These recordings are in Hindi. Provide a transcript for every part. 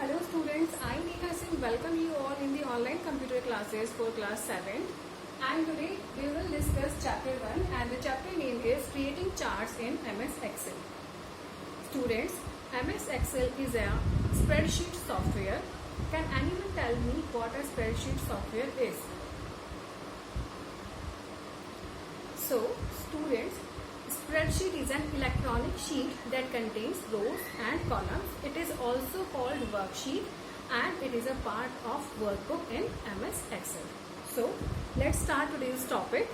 Hello students, I Neha Singh welcome you all in the online computer classes for class 7, and today we will discuss chapter 1 and the chapter name is creating charts in MS Excel. Students, MS Excel is a spreadsheet software. Can anyone tell me what a spreadsheet software is? So students, spreadsheet is an electronic sheet that contains rows and columns. It is also called worksheet and it is a part of workbook in MS Excel. So let's start today's topic.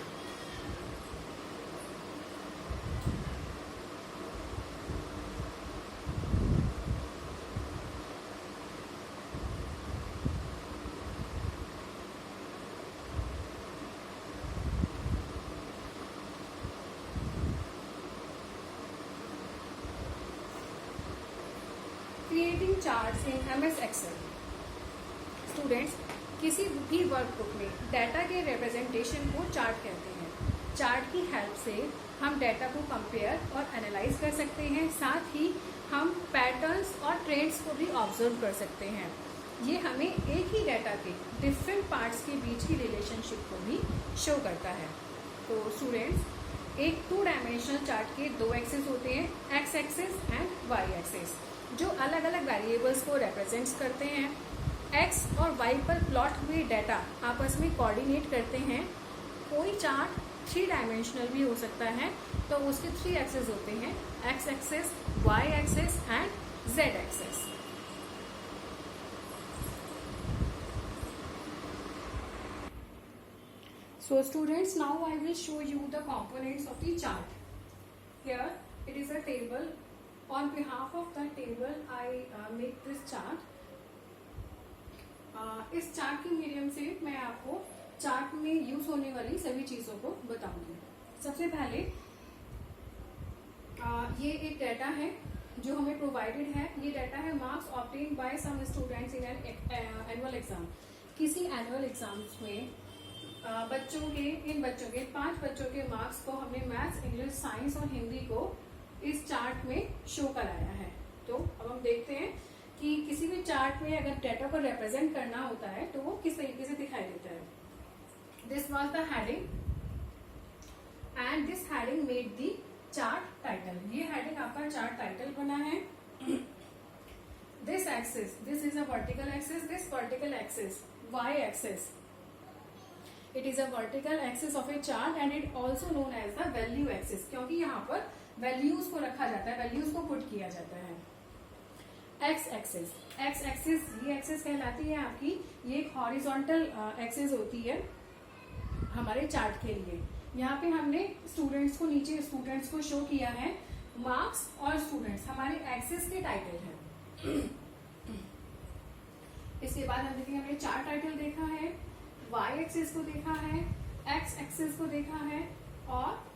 Creating charts in MS Excel. Students, किसी भी वर्कबुक में डाटा के रिप्रेजेंटेशन को चार्ट कहते हैं. चार्ट की हेल्प से हम डाटा को कंपेयर और एनालाइज कर सकते हैं. साथ ही हम पैटर्न्स और ट्रेंड्स को भी ऑब्जर्व कर सकते हैं. ये हमें एक ही डाटा के डिफरेंट पार्ट्स के बीच की रिलेशनशिप को भी शो करता है. तो स्टूडेंट्स, एक 2 डायमेंशनल चार्ट के 2 एक्सिस होते हैं, X axis and Y axis, जो अलग अलग वेरिएबल्स को रिप्रेजेंट्स करते हैं. एक्स और वाई पर प्लॉट हुए डाटा आपस में कोऑर्डिनेट करते हैं. कोई चार्ट 3 डायमेंशनल भी हो सकता है, तो उसके 3 एक्सिस होते हैं, X axis, Y axis and Z axis. So students, now I will show you the components of the chart. Here it is a table. On behalf of the table, I make this chart. इस चार्ट के मीडियम से मैं आपको चार्ट में यूज होने वाली सभी चीजों को बताऊंगी. सबसे पहले ये एक डाटा है जो हमें प्रोवाइडेड है. ये डाटा है marks obtain by some students in annual exam. किसी एनुअल एग्जाम्स में इन बच्चों के 5 बच्चों के मार्क्स को हमने मैथ्स, इंग्लिश, साइंस और हिंदी को इस चार्ट में शो कराया है. तो अब हम देखते हैं कि किसी भी चार्ट में अगर डाटा को रिप्रेजेंट करना होता है तो वो किस तरीके से दिखाई देता है. This was the heading and this heading made the chart title. ये हेडिंग आपका चार्ट टाइटल बना है. This axis, this is a vertical axis. This vertical axis, Y axis, it is a vertical axis of a chart and it also known as the value axis, क्योंकि यहाँ पर वैल्यूज को रखा जाता है, वैल्यूज को पुट किया जाता है. एक्स एक्सिस, एक्स एक्सिस ये एक्सिस कहलाती है आपकी. ये एक हॉरिजॉन्टल एक्सिस होती है हमारे चार्ट के लिए. यहाँ पे हमने स्टूडेंट्स को, नीचे स्टूडेंट्स को शो किया है. मार्क्स और स्टूडेंट्स हमारे एक्सिस के टाइटल है. इसके बाद हम देखेंगे, हमने चार्ट टाइटल देखा है, वाई एक्सिस को देखा है, एक्स एक्सिस को देखा है और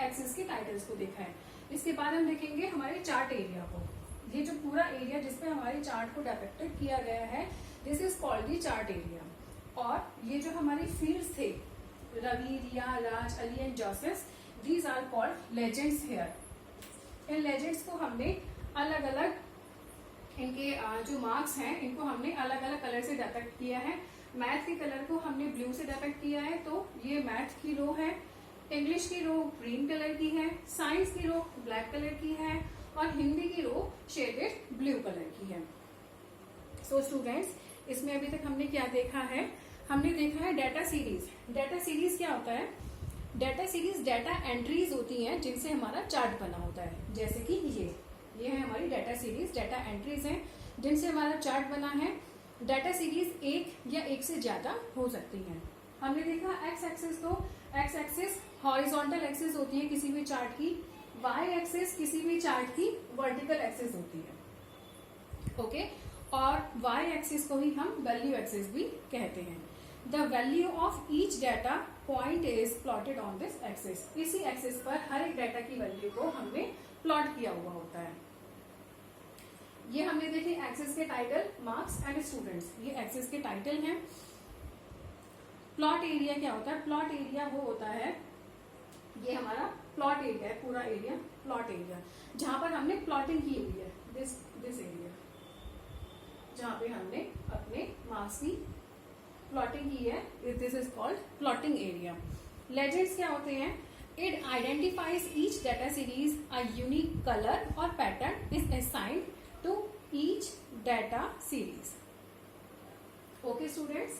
एक्सिस के टाइटल्स को देखा है. इसके बाद हम देखेंगे हमारे चार्ट एरिया को. ये जो पूरा एरिया जिसपे हमारे चार्ट को डिपिक्टेड किया गया है, this is called the chart area. और ये जो हमारी फील्ड्स थे, Ravi, Riya, Raj, Ali and Joseph, these are called legends here. इन लेजेंड्स को हमने अलग अलग, इनके जो मार्क्स हैं इनको हमने अलग अलग कलर से डिपिक्ट किया है. मैथ के कलर को हमने ब्लू से डिपिक्ट किया है, तो ये मैथ की रो है. इंग्लिश की रो ग्रीन कलर की है, साइंस की रो ब्लैक कलर की है और हिंदी की रो शेडेड ब्लू कलर की है. सो स्टूडेंट्स, इसमें अभी तक हमने क्या देखा है? हमने देखा है डाटा सीरीज. डाटा सीरीज क्या होता है? डाटा सीरीज डाटा एंट्रीज होती हैं जिनसे हमारा चार्ट बना होता है. जैसे कि ये है हमारी डाटा सीरीज, डाटा एंट्रीज हैं जिनसे हमारा चार्ट बना है. डाटा सीरीज एक या एक से ज्यादा हो सकती हैं. हमने देखा एक्स एक्सिस को, एक्स एक्सिस हॉरिजॉन्टल एक्सिस होती है किसी भी चार्ट की. वाई एक्सिस किसी भी चार्ट की वर्टिकल एक्सिस होती है. ओके, और वाई एक्सिस को ही हम वैल्यू एक्सिस भी कहते हैं. The value of each data point is plotted on this axis. इसी एक्सिस पर हर एक डाटा की वैल्यू को हमने प्लॉट किया हुआ होता है. ये हमने देखे एक्सिस के टाइटल, मार्क्स एंड स्टूडेंट्स, ये एक्सिस के टाइटल हैं. प्लॉट एरिया क्या होता है? प्लॉट एरिया वो होता है, ये हमारा प्लॉट एरिया है, पूरा एरिया प्लॉट एरिया, जहां पर हमने प्लॉटिंग की हुई है. दिस एरिया जहाँ पे हमने अपने मार्क्स की प्लॉटिंग की है, this is called plotting area. Legends क्या होते हैं? It identifies each data series, a unique colour और pattern is assigned to each data series. Okay students,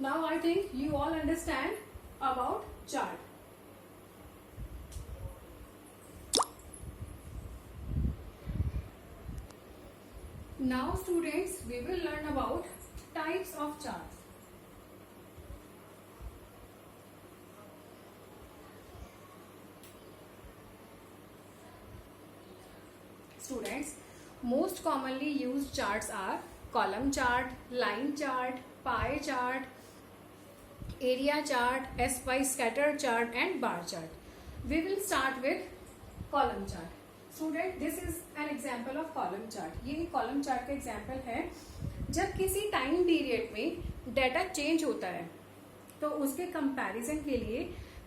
now I think you all understand about chart. Now students, we will learn about types of charts. Students, most commonly used charts are column chart, line chart, pie chart, area chart, SY scatter chart and bar chart. We will start with column chart. Student, this is an example of column chart. ये कॉलम चार्ट का एग्जाम्पल है। जब किसी टाइम पीरियड में डाटा चेंज होता है तो उसके कंपैरिजन के लिए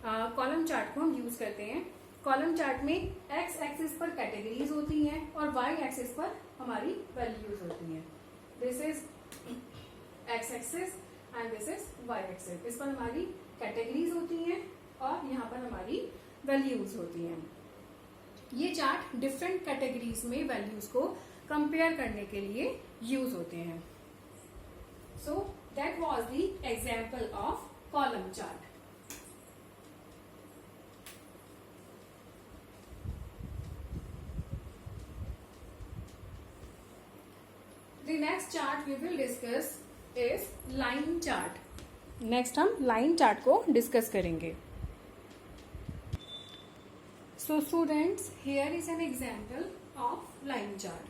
कॉलम चार्ट को हम यूज करते हैं। कॉलम चार्ट में एक्स एक्सिस पर कैटेगरीज होती हैं और वाई एक्सिस पर हमारी वैल्यूज होती हैं। This is X axis and this is Y axis. इस पर हमारी कैटेगरीज होती हैं और यहाँ पर हमारी वैल्यूज होती हैं। ये चार्ट डिफरेंट कैटेगरीज में वैल्यूज को कंपेयर करने के लिए यूज होते हैं। So that was the example of column chart. The next chart we will discuss is line chart. Next हम लाइन चार्ट को डिस्कस करेंगे। So students, here is an example of line chart.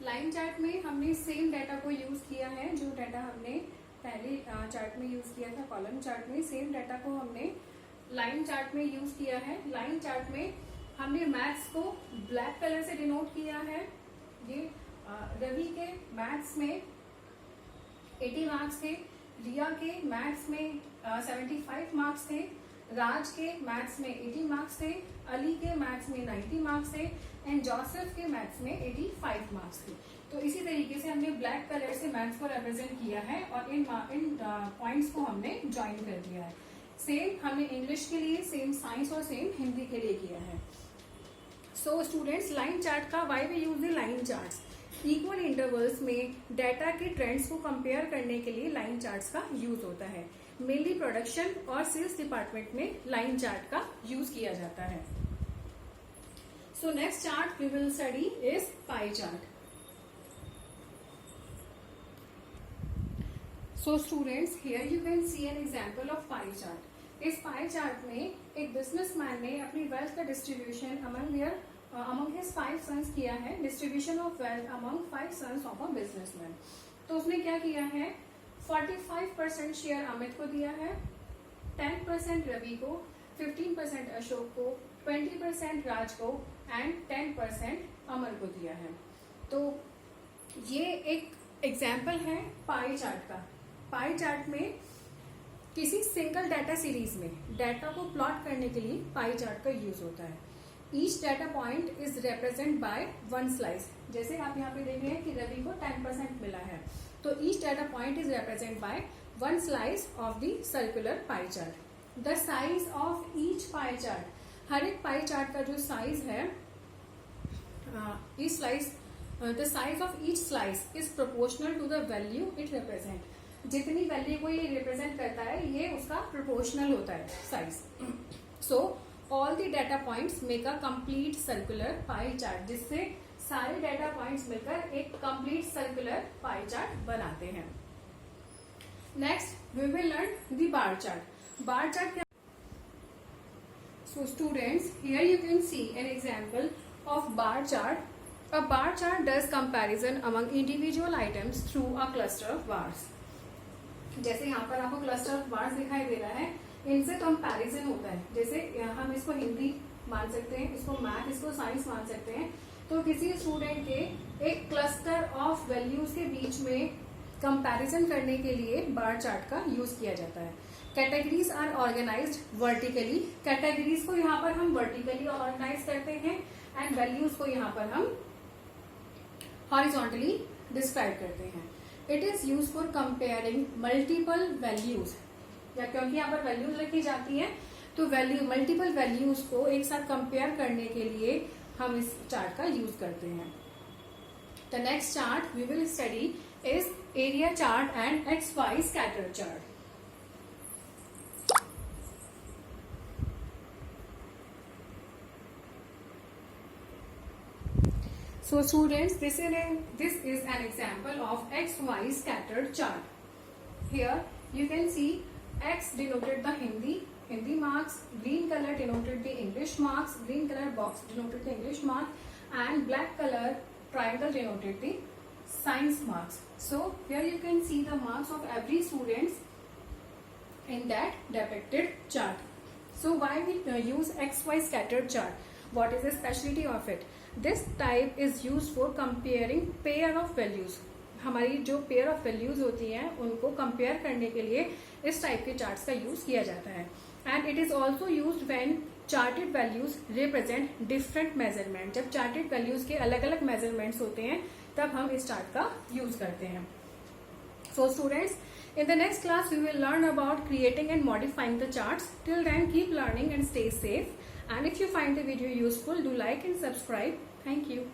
Line chart में हमने सेम डाटा को यूज किया है जो डाटा हमने पहले चार्ट में यूज किया था। कॉलम चार्ट में सेम डाटा को हमने लाइन चार्ट में यूज किया है। लाइन चार्ट में हमने मैथ्स को ब्लैक कलर से डिनोट किया है। ये रवि के मैथ्स में 80 मार्क्स थे, रिया के मैथ्स में 75 मार्क्स थे, राज के मैथ्स में 80 मार्क्स थे, अली के मैथ्स में 90 मार्क्स थे एंड जोसेफ के मैथ्स में 85 मार्क्स थे। तो इसी तरीके से हमने ब्लैक कलर से मैथ्स को रिप्रेजेंट किया है और इन पॉइंट्स को हमने ज्वाइन कर दिया है। सेम हमने इंग्लिश के लिए, सेम साइंस और सेम हिंदी के लिए किया है। सो स्टूडेंट्स, लाइन चार्ट का why we use the line charts. Equal intervals में डाटा के ट्रेंड्स को कंपेयर करने के लिए लाइन चार्ट्स का यूज होता है। मेनली प्रोडक्शन और सेल्स डिपार्टमेंट में लाइन चार्ट का यूज किया जाता है। So next chart we will study is pie chart. So students, here you can see an example of pie chart. इस पाई चार्ट में एक बिजनेसमैन ने अपनी वेल्थ का डिस्ट्रीब्यूशन अमंग हिज 5 सन्स किया है। Distribution of wealth among 5 sons of a businessman. तो उसने क्या किया है? 45% शेयर अमित को दिया है, 10% रवि को, 15% अशोक को, 20% राज को एंड 10% अमर को दिया है। तो ये एक एग्जाम्पल है पाई चार्ट का। पाई चार्ट में किसी सिंगल डाटा सीरीज में डाटा को प्लॉट करने के लिए पाई चार्ट का यूज होता है। Each data point is represent by 1 slice. जैसे आप यहाँ पे देख रहे हैं कि रवि को 10% मिला है, तो each data point is represent by 1 slice of the circular pie chart. The size of each pie chart, हर एक पाई चार्ट का जो साइज है, each slice, the size of each slice is proportional to the value it represent. जितनी वैल्यू को ये रिप्रेजेंट करता है ये उसका प्रोपोर्शनल होता है size. So all the data points make a complete circular pie chart, जिससे सारे डाटा पॉइंट्स मिलकर एक कंप्लीट सर्कुलर पाई चार्ट बनाते हैं। Next we will learn the bar chart. Bar chart क्या? So students, here you can see an example of bar chart. A bar chart does comparison among individual items through a cluster of bars. जैसे यहाँ पर आपको क्लस्टर ऑफ बार्स दिखाई दे रहा है, इनसे कंपैरिजन होता है। जैसे हम इसको हिंदी मान सकते हैं, इसको मैथ, इसको साइंस मान सकते हैं। तो किसी स्टूडेंट के एक क्लस्टर ऑफ वैल्यूज के बीच में कंपैरिजन करने के लिए बार चार्ट का यूज किया जाता है। Categories are organised vertically. Categories को यहाँ पर हम वर्टिकली ऑर्गेनाइज करते हैं एंड वैल्यूज को यहाँ पर हम हॉरिजॉन्टली डिस्क्राइब करते हैं। It is use for comparing multiple values, या क्योंकि यहाँ पर वैल्यूज लिखी जाती हैं तो मल्टीपल वैल्यूज को एक साथ कंपेयर करने के लिए हम इस चार्ट का यूज करते हैं। The next chart we will study is area chart and XY scatter chart. So students, this is an example of XY scattered chart. Here you can see X denoted the Hindi marks, green color denoted the English marks, green color box denoted the English mark, and black color triangle denoted the science marks. So here you can see the marks of every student in that depicted chart. So why we use XY scattered chart? What is the specialty of it? This type is used for comparing pair of values. हमारी जो पेयर ऑफ वैल्यूज होती हैं उनको कंपेयर करने के लिए इस टाइप के चार्ट्स का यूज किया जाता है। And it is also use when chartered values represent different measurement. जब चार्टेड वैल्यूज के अलग अलग मेजरमेंट्स होते हैं तब हम इस चार्ट का यूज करते हैं। So students, in the next class we will learn about creating and modifying the charts. Till then, keep learning and stay safe. And if you find the video useful, do like and subscribe. Thank you.